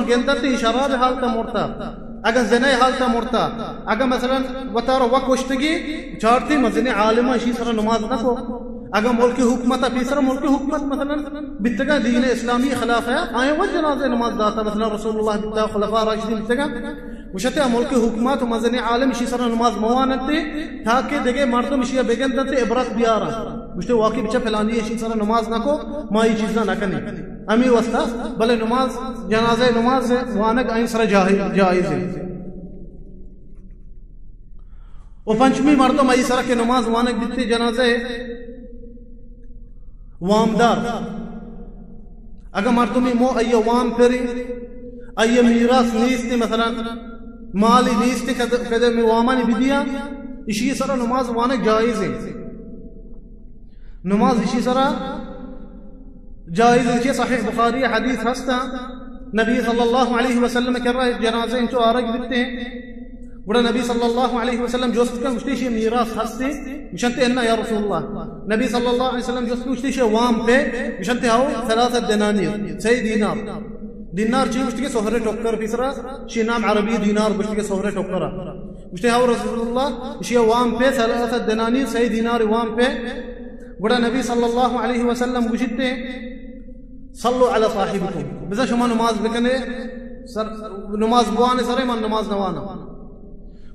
गेंदती शराब हालता मोड़ता अगर जने हालता मोड़ता अगर मसलन वतारो वक वश्तगी चारती मजने आलिमा इसी सरा नमाज न को अगर मुल्क हुकूमत फीसरा मुल्क हुकूमत मसलन बितगा दीन इस्लामी खिलाफ है आए वो जनाजे नमाज दाता मसलन रसूलुल्लाह बिता खुलफा राशिदीन बितगा वशते मुल्क हुकूमत मजने आलिम इसी सरा नमाज मवानते ताकि देगे मर्दम इसी बेगंदते इबरत बियारा वशते वाकई बिचा फलानी इसी सरा नमाज न को माई चीज़ ना कनी अमी वस्ता भले नमाज जनाजे नमाज है वानक आइन सरा जायज है वो पंचमी मर्दम आई सरा के नमाज वानक बितते जनाजे वामदार अगर मर्दमी मो अय्य वाम फेरी अय्य मीरास नीस्ती मसलन माली नीस्ती कदे में वामानी बिदिया इसी सरा नमाज वानक जायज है नमाज इसी सरा जायज है सहीह बुखारी हदीस हस्ता नबी सल्लल्लाहु अलैहि वसल्लम कर रहा है जनाजे इनको आरग बिकते हैं गुड़ा नबी सल्लल्लाहु अलैहि वसल्लम जोस्त का मुश्तिश मीरास हस्ते मिशंते अन्ना या रसूलुल्लाह नबी सल्लल्लाहु अलैहि वसल्लम जोस्त मुश्तिश वाम पे मिशंते हाउ सलासा दिनानीर सही दीनार ची मुश्तिके सोहरे टोकर फिसरा शी नाम अरबी दीनार मुश्तिके सोहरे टोकरा मुश्ते हाउ रसूलुल्लाह शी वाम पे सलासा दिनानीर सही दीनार वाम पे गुड़ा नबी सल्लल्लाहु अलैहि वसल्लम गुशिते सल्लु अला साहिबिकुम बिजा शुमा नमाज बिकने सर नमाज बुआने सरे मन नमाज नवाना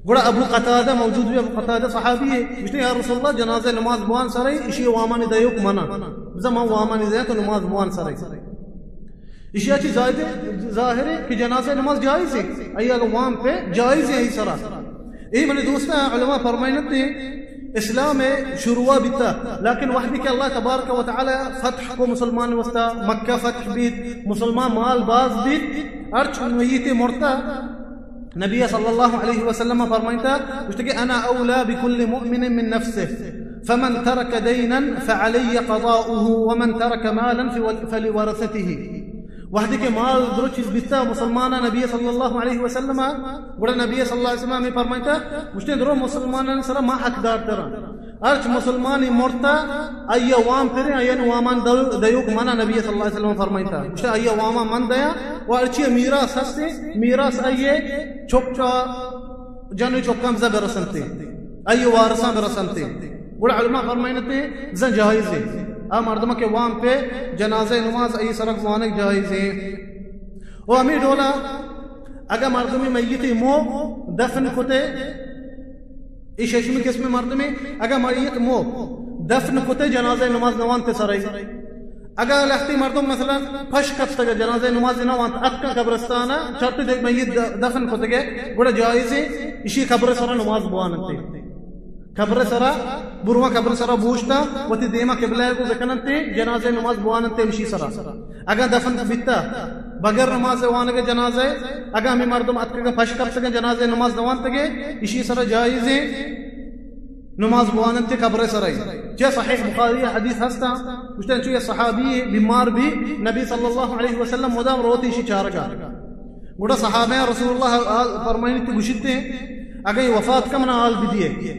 गुड़ा अबू कतादा मौजूद भी अबू कतादा सहाबी है मुझे या रसूलुल्लाह जनाजे नमाज बुआन सरे इसी वामानी दयुक मना बिजा मा वामानी दया तो नमाज बुआन सरे इसी अच्छी जाहिर है कि जनाजे नमाज जायज है अय्या वाम पे जायज है इस सरा यही मैंने दोस्त उलमा फरमाइनते इस्लाम में शुरुआ बिता लेकिन वहदी के अल्लाह तबारक व तआला फतह को मुसलमान वस्ता मक्का फतह बीत मुसलमान माल बाज बीत अर्च मयीते मोरता नबी सल्लल्लाहु अलैहि वसल्लम फरमाइता उसके अना औला बिकुल्लि मुमिन मिन नफ्सिहि फमन तरक दयना फअलैहि क़दाउहु वमन तरक मालन फलिवरसतिहि वहदी के माल दो चीज बिता मुसलमान नबी सल्लल्लाहु अलैहि वसल्लम गुड़ा नबी सल्लल्लाहु अलैहि वसल्लम फरमाइता मुझे दरो मुसलमान सरा मा हकदार तरह अर्च मुसलमान मोरता अय्या वाम फिरे अयन वामान दयुक मना नबी सल्लल्लाहु अलैहि वसल्लम फरमाइता मुझे अय्या वामा मन दया वो अर्ची मीरास हस्ते मीरास अय्ये चोपचा जन चोपकम ज बरसनते अय्य वारसा बरसनते गुड़ा उलमा फरमाइनते ज जायज है आ मर्दम के वाम पे जनाजे नमाज आई सरक वानक जायज है ओ अमी डोला अगर मर्दमी मय्यती मो दफन कुते इस शेषमी किस्म मर्दमी अगर मय्यत मो दफन कुते जनाजे नमाज नवान ते सराई अगर लखती मर्दम मसलन फश कब तक जनाजे नमाज नवान अक्का कब्रिस्तान चर्ती देख मय्यत दफन कुते के गुड़ा जायज है इसी कब्र सरा नमाज बुआनते कब्र सरा बुरवा कब्र सरा बूझता वती देमा किबला को बेकनते जनाजे नमाज बुआनते मिशी सरा अगर दफन बिता बगैर नमाज वाने के जनाजे अगर हमें मर्दम अतके का फश कब सके जनाजे नमाज नवान तके इसी सरा जायज है नमाज बुआनते कब्र सराई जे सहीह बुखारी हदीस हस्ता उसने ये सहाबी बीमार भी नबी सल्लल्लाहु अलैहि वसल्लम मुदाम रोती इसी चारगा गुड़ा सहाबे रसूलुल्लाह फरमाइने तो गुशिते अगर ये वफात का मना हाल बिदिए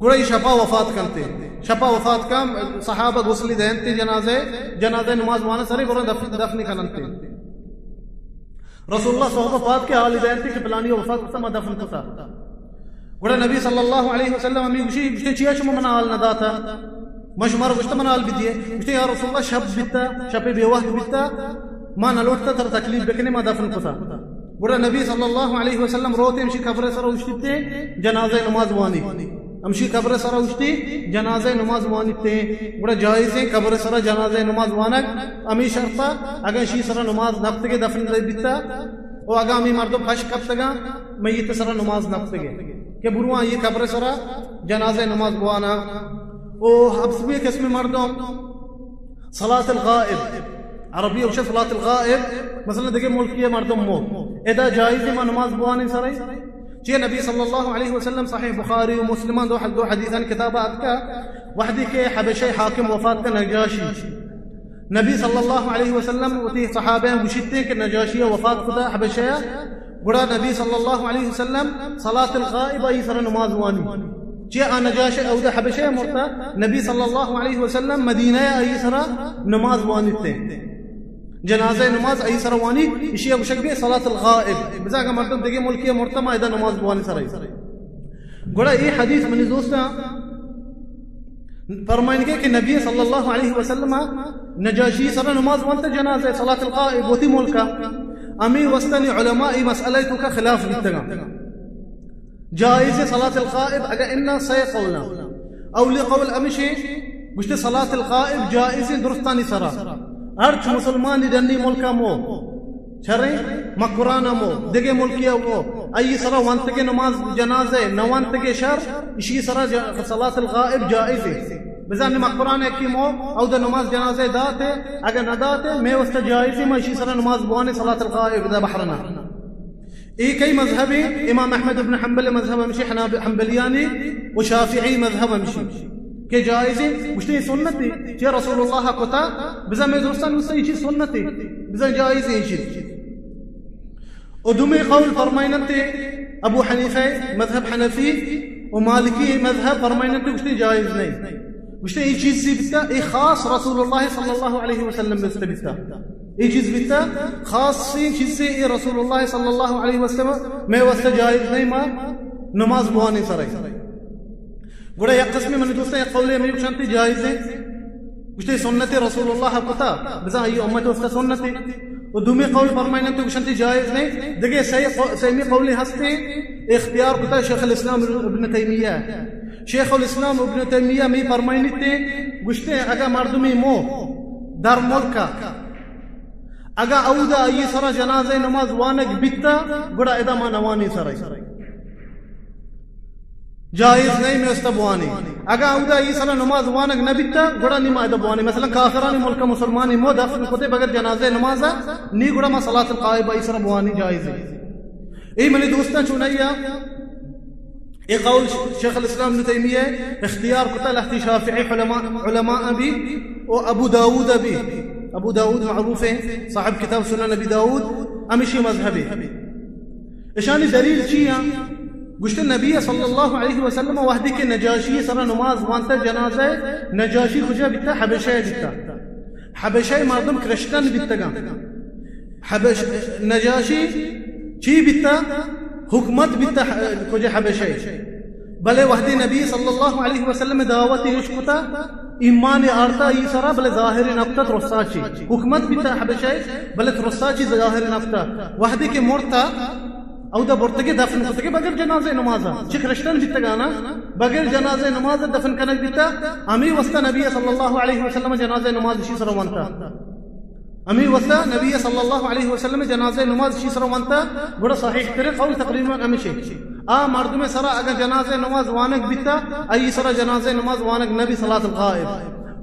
गुड़ा शफा वफात करते शफा वफात का सहाबा गुस्ली देनते जनाजे नमाज वाना सरे गुड़ा दफनी खननते रसूलुल्लाह सहाबा वफात के हाल देनते कि फलानी वफात का दफन होता गुड़ा नबी सल्लल्लाहु अलैहि वसल्लम अमी गुशी गुशी चिया शुमा मना हाल नदा था मशमर गुश्त मना हाल बिदिए गुशी या रसूलुल्लाह शब बिता शपे बेवाह बिता मा नलोटता तर तकलीफ बेकने मा दफन होता गुड़ा नबी सल्लल्लाहु अलैहि वसल्लम रोते मशी कब्र सर उश्तिते जनाजे नमाज वानी अमशी कब्र सरा उश्ती जनाजे नमाज वानिते गुड़ा जायज है कब्र सरा जनाजे नमाज वानक अमी शर्ता अगर शी सरा नमाज नफ्त के दफन बिता और आगामी मर्दो फश कब तक मय्यत सरा नमाज नफ्त के बुरुआ ये कब्र सरा जनाजे नमाज बुआना ओ हब्सबी किस्म मर्दों सलातुल गाइब अरबी उश सलातुल गाइब मसलन देखे मुल्क ये मर्दों मो एदा जायज है नमाज बुआनी सराई जे नबी सल्लल्लाहु अलैहि वसल्लम सहीह बुखारी और मुस्लिम दो हदीसन किताबात का वहदी के हबशे हाकिम वफात का नजाशी नबी सल्लल्लाहु अलैहि वसल्लम वती सहाबे मुशिते के नजाशी वफात खुदा हबशे गुड़ा नबी सल्लल्लाहु अलैहि वसल्लम सलातुल गाइब ई सर नमाज वानी जे नजाशी औद हबशे मुर्ता नबी सल्लल्लाहु अलैहि वसल्लम मदीना ई सर नमाज वानी थे जनाजे नमाज आई सरवानी इशिया गुशगे सलातुल गाइब बिजा का मर्दम देगे मुल्की मुर्तमा इदा नमाज बुआनी सराई गोड़ा ये हदीस मनी दोस्ता फरमाएंगे कि नबी सल्लल्लाहु अलैहि वसल्लम नजाशी सर नमाज वंत जनाजे सलातुल गाइब वती मुल्का अमी वस्तनी उलमा ई मसअला तो का खिलाफ बितगा जायज सलातुल गाइब अगर इन्ना सही कौलना औ लिकौल अमिशी गुश्ते सलातुल गाइब जायज दुरुस्तानी सरा अर्थ मुसलमान दन्नी मुल्का मो छरे मकुराना मो देगे मुल्किया वो आई सरा वंत के नमाज जनाजे नवंत के शर इसी सरा सलातुल गाइब जायज बिजान मकुराना की मो औ द नमाज जनाजे दाते अगर न दाते मैं वस्त जायज में इसी सरा नमाज बुआने सलातुल गाइब दा बहरना एक ही मजहबी इमाम अहमद इब्न हंबल मजहब मशी हंबलियानी व शाफिई मजहब मशी के जायज़े मुश्ते सुन्नती जे रसूलुल्लाह कोता बिजा में दुरुस्तान उससे चीज सुन्नती बिजा जायज़े चीज उदुमे कौल फरमाइनते अबू हनीफा मजहब हनफी व मालिकी मजहब फरमाइनते मुश्ते जायज़ नहीं मुश्ते ये चीज से बिता एक खास रसूलुल्लाह सल्लल्लाहु अलैहि वसल्लम में बिता ये चीज बिता खास सी चीज से ये रसूलुल्लाह सल्लल्लाहु अलैहि वसल्लम में वस्ते जायज़ नहीं मा नमाज बुआनी सराई गुड़ा एक किस्म मैंने दोस्तों एक कौले में शांति जायज़ है मुझे सुन्नत रसूलुल्लाह पता बिजा ये उम्मत उसका सुन्नत है और दुमे कौल फरमाइने तो शांति जायज़ नहीं देखिए सही कौले हंसते इख्तियार पता शेख अल इस्लाम इब्न तैमिया शेख अल इस्लाम इब्न तैमिया में फरमाइने थे गुश्ते अगर मर्दमी मो दर मुल्का अगर औदा ये सरा जनाजे नमाज वानक बिता गुड़ा इदा मा नवानी सराई जायज़ नहीं में उस्तबवानी अगर औदा ये सला नमाज वानक न बिता गुड़ा नी मा दबवानी मसलन काफिरानी मुल्क मुसलमानी मो दफन कोते बगैर जनाजे नमाज नी गुड़ा मा सलातुल गाइब इसरा बवानी जायज़ है ए मने दोस्ता चुनैया एक कौल शेख अल इस्लाम इब्न तैमिया इख्तियार कोता लहती शाफिई उलमा भी और अबू दाऊद मारूफ है साहब किताब सुनन नबी दाऊद अमिशी मजहबी इशानी दलील चिया गुश्ते नबी सल्लल्लाहु अलैहि वसल्लम वहदी के नजाशी सरा नमाज वांता जनाजा नजाशी खुजा बिता हबशा मर्दम क्रिश्चन बितगा हबश नजाशी ची बिता हुकूमत बिता खुजा हबशा भले वहदी नबी सल्लल्लाहु अलैहि वसल्लम दावत इश्कुता ईमान आरता ई सरा भले जाहिर नफ्ता रसाची हुकूमत बिता हबशा भले रसाची जाहिर नफ्ता वहदी के मोरता औदा बोर्तगे दफन करते बगैर जनाजे नमाज ची क्रिश्चन बितगा ना बगैर जनाजे नमाज दफन करने बिता अमी वस्ता नबी सल्लल्लाहु अलैहि वसल्लम जनाजे नमाज शी सरवंता अमी वस्ता नबी सल्लल्लाहु अलैहि वसल्लम जनाजे नमाज शी सरवंता बड़ा सहीह करे कौल तकरीबन अमिशे आ मर्द में सरा अगर जनाजे नमाज वानक बिता आई सरा जनाजे नमाज वानक नबी सलातुल गाइब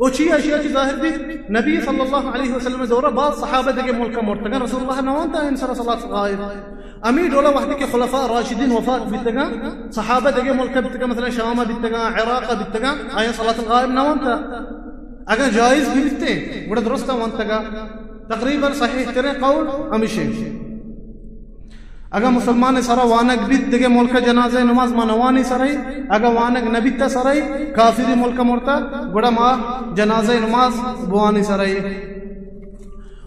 ओ ची अशिया ची जाहिर भी नबी सल्लल्लाहु अलैहि वसल्लम दौरा बाद सहाबा के मुल्क मोर्तगा रसूलुल्लाह नवांता इन सरा सलातुल गाइब अमी डोला वहदी के खुलफा राशिदीन वफात बितगा सहाबा दगे मुल्क बितगा मतलब शाम बितगा इराक बितगा आया सलातुल गाइब नवांता अगर जायज़ भी बिते बड़ा दुरुस्त वंतगा तकरीबन सहीह करे कौल अमिशे अगर मुसलमान सरा वानक बित दगे मुल्क जनाजे नमाज मनवानी सराई अगर वानक नबिता सराई काफिरी मुल्क मोरता बड़ा मा जनाजे नमाज बुआनी सराई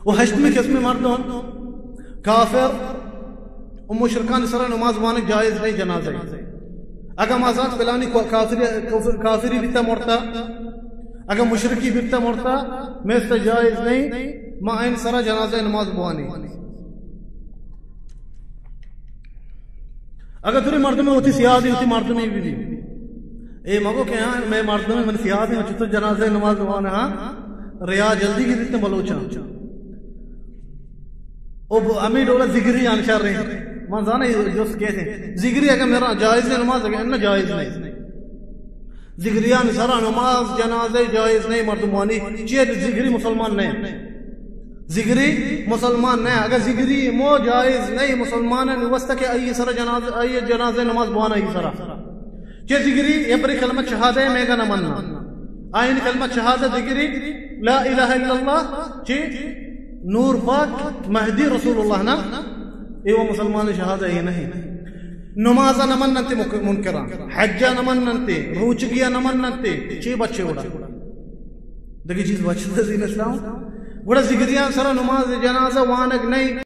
वो हश्मी किस्म मर्दों काफिर मुशरकान सरा नमाज वानक जायज़ नहीं जनाजे अगर माजात पिलानी काफिरी बिता मोरता अगर मुशरकी बिता मोरता में जायज़ नहीं मा इन सरा जनाजे नमाज बुआनी अगर तुरी मर्द में होती सियाद होती मर्द में भी ए मगो के यहाँ मैं मर्द में मन सियाद है तो जनाजे नमाज बुआना हाँ रिया जल्दी की दिखते बलोचा ओ अमी डोला जिगरी आंशार रहे मान जाना जो कहते जिगरी अगर मेरा जायज़ नमाज अगर न जायज़ नहीं जिगरियान सरा नमाज जनाजे जायज़ नहीं मर्दमानी चेत जिगरी मुसलमान नहीं जिगरी मुसलमान नहीं अगर जिगरी मो जायज़ नहीं मुसलमान वस्ता के आई सरा जनाजे नमाज बुआना ही सरा चे जिगरी ये परी कलमत शहादत में का न मनना आइन कलमत शहादत जिगरी ला इलाहा इल्लल्लाह चे नूर पाक महदी रसूलुल्लाह ना ये वो मुसलमान शहादत ये नहीं नमाजा न मननते मुनकरा हज्जा न मननते रूचगिया न मननते चे बच्चे उड़ा देखिए चीज बच्चे दिन इस्लाम गुड़ा जिक्रियां सरा नमाज जनाजा वानक नहीं